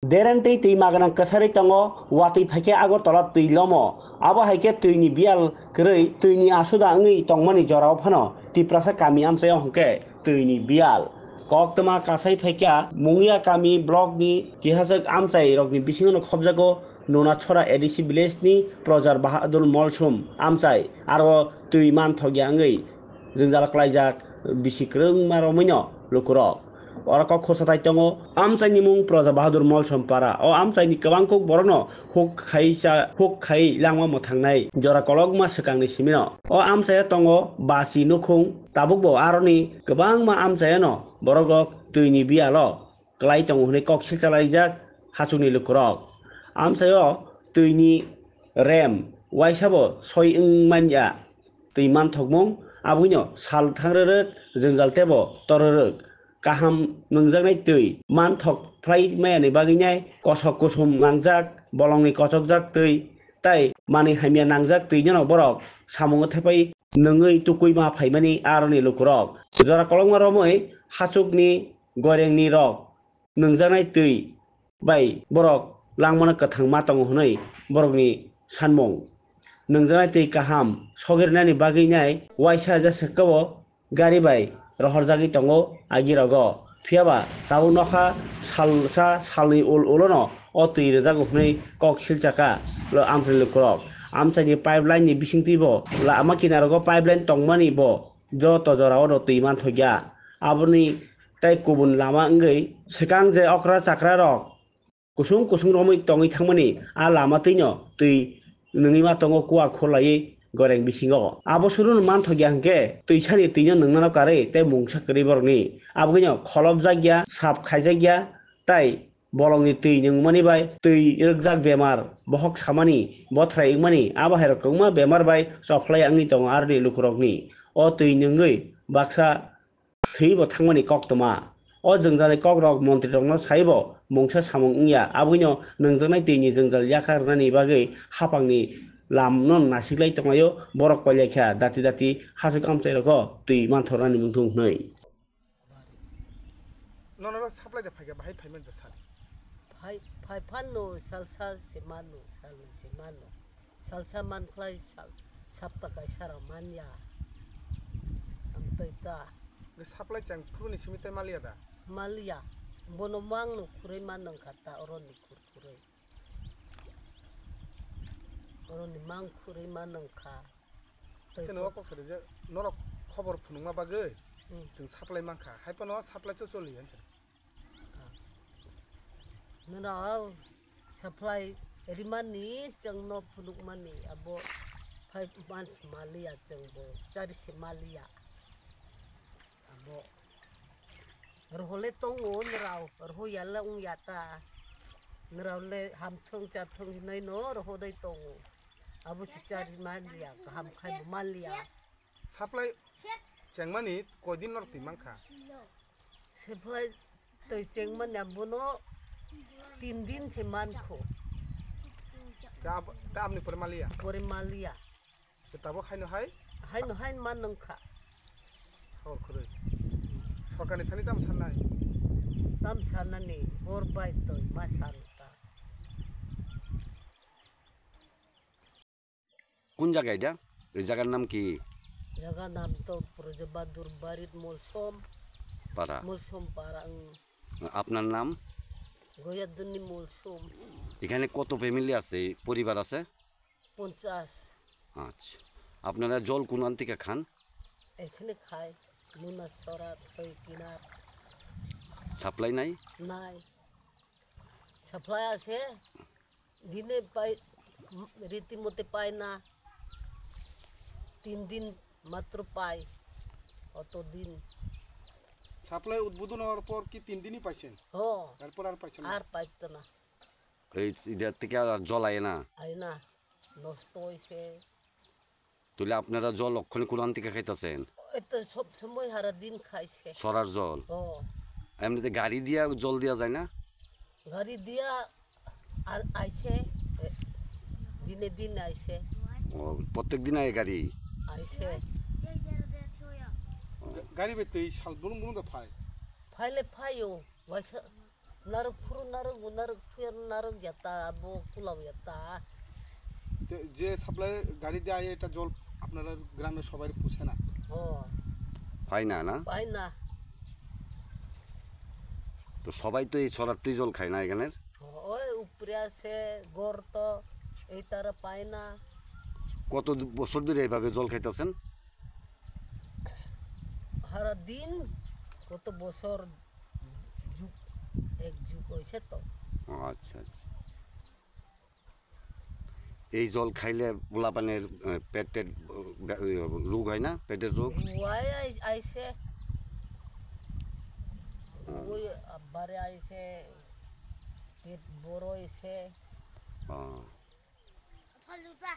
Derentei tui magana kasari tongo watui phaike agor tola tui lomo abo haike tuini bial krei tuini asuda ngi tongmani jorao phano tiprasa kami amsayo hongke tuini bial koktama kasai phaikya mungia kami blog ni kihasek amsai rokni bisingono khobjago nona chora edisi village ni projar bahadur molsum amsai aro tui man thogya ngi jingjal klaijak bisikrung maromino lukurok Orako khosatai tongo amchaini mung proja bahadur mol sompara o amchaini kabangkok borono huk khai langma mothangnai jora kologma swkangni simino o amchaya tongo basi nukhung tabukbo aroni kabangma amchayano borogok tuini bialo klai tongo hune kok silchalaijak hachungni lukurok amchayo tuini rem waisabo soi wngmanya tui manthokmung abunyo sal thangrerek jingjal tebo torerek kaham nungjaknai tui manthok phlai mayani baginai kosok kusum nangjak bolongni kochokjak tui tai mani haimya nangjak tui jano borok samungo thepai nungui tukui ma phaimani aroni lukurok jora kolongma romoi hachukni gorengni rok nungjaknai tui bai borok langmano kathang ma tongo hunoi borokni sanmung nungjaknai tui kaham sogirnani baginai waisa jasakao gari bai rohorjagui tongo agirogo phiaba tabuk nokha salsa salni ulono o tui rwjago hwnui kok silchaka amthai lukurok amchaini pipeline ni bisingtwi bo lama kinaro pipeline tongmani bo joto jorao no tui manthokya aboni tei kubun lama wngwi swkang je okra chakra rok kusung romoi tongwi thangmani a lama twino tui nungui ma tongo kuwa khorlaiwi goreng bisingo abo surun manthokya hingke tuisani tuino nungnano kari tei mungsa kwrwi borokni abogino kholopjakya sap khaijakya tai bolongni tui nungmani bai tui rwgjak bemar bohok samani bothrai wngmani abo hairok kwbangma bemar bai choplai wngwi tongo aroni lukurokni o tui nungwi baksa thwibo thangmani koktoma o jwngjal kok rok montri rokno saibo mungsa samung wngya abogino nungjaknai tuini jwngjal yaka rwnani bagwi hapangni lamno nasiklai tonglaio borok koilakha dati hasuk amchai roko tui manthornani mungthung hnoi Nono supply the fire by payment the sun. Pano salsa semano salsa man clay sapta kai saramanya amtaita The supply chang prune simita maliada. malia bonomang no kurai manang kata oroni kurai oroni mang kurai manang ka Seno kok sede noro khobor phunungma bagoi जों supply manka haipano supply cho choli hanse nara supply rimani changno phunuk mani abo 5 months malia changbo 4 malia abo rohole tongo nrao roho yalla ung yata nrao le hamthong chathong nei no roho dai tongo abo 4 malia ham khai malia supply changmani kodin nor ti manka supply toi chengman ambono 3 दिन से मान खो ka amni por malia pore malia tabo khaino hai no hai man nongkha hor khuroi সরকারি Thani দাম সান্নাই tam sanani bor bai toy masanta কোন জায়গা এটা এই জায়গার নাম কি jaga nam to projabadur barit molsom পাড়া parang আপনার নাম goyaduni molsom এখানে কত ফ্যামিলি আছে পরিবার আছে 50 আচ্ছা আপনারা জল কোন থেকে খান এখানে খায় নুনা সরা তৈ কিনার সাপ্লাই নাই নাই সাপ্লাই আছে দিনে পাই রীতিমতো পায় না 3 দিন মাত্র পায় অত দিন সাপ্লাই উদ্বোধন হওয়ার পর কি 3 দিনই পাইছেন ও তারপর আর পাইছেন আর পাইতো না এই ইদার থেকে আর জল আয় না আই না নষ্ট হইছে তাহলে আপনারা জল অক্ষণে কোন থেকে খাইতেছেন এত সব সময় সারা দিন খাইছে সরার জল ও এমনিতে গাড়ি দিয়া জল দেওয়া যায় না গাড়ি দিয়া আর আইছে দিনে দিন আইছে ও প্রত্যেক দিন আয় গাড়ি আইছে গাড়ি বেতে সাল বুন বুন দা ফাই ফাইলে ফাইও ওয়াইসা narok furu narok fuer narok yata abo kulau yata যে সাপ্লাই গাড়ি দেওয়া হয় এটা জল আপনারা গ্রামের সবাই পুষে না ho হয় না না pai na তো সবাই তো এই ছড়ারতেই জল খায় না এখানের oi upre ase gor to ei tara pai na কত বছর ধরে এইভাবে জল খাইতেছেন hara din কত বছর যুগ এক যুগ হইছে তো আচ্ছা আচ্ছা এই জল খাইলে পোলাপানের পেটের রোগ হয় না পেটের রোগ ওয়াই আইছে ওই আবারে আইছে পেট বড় হইছে ও, ফালুদা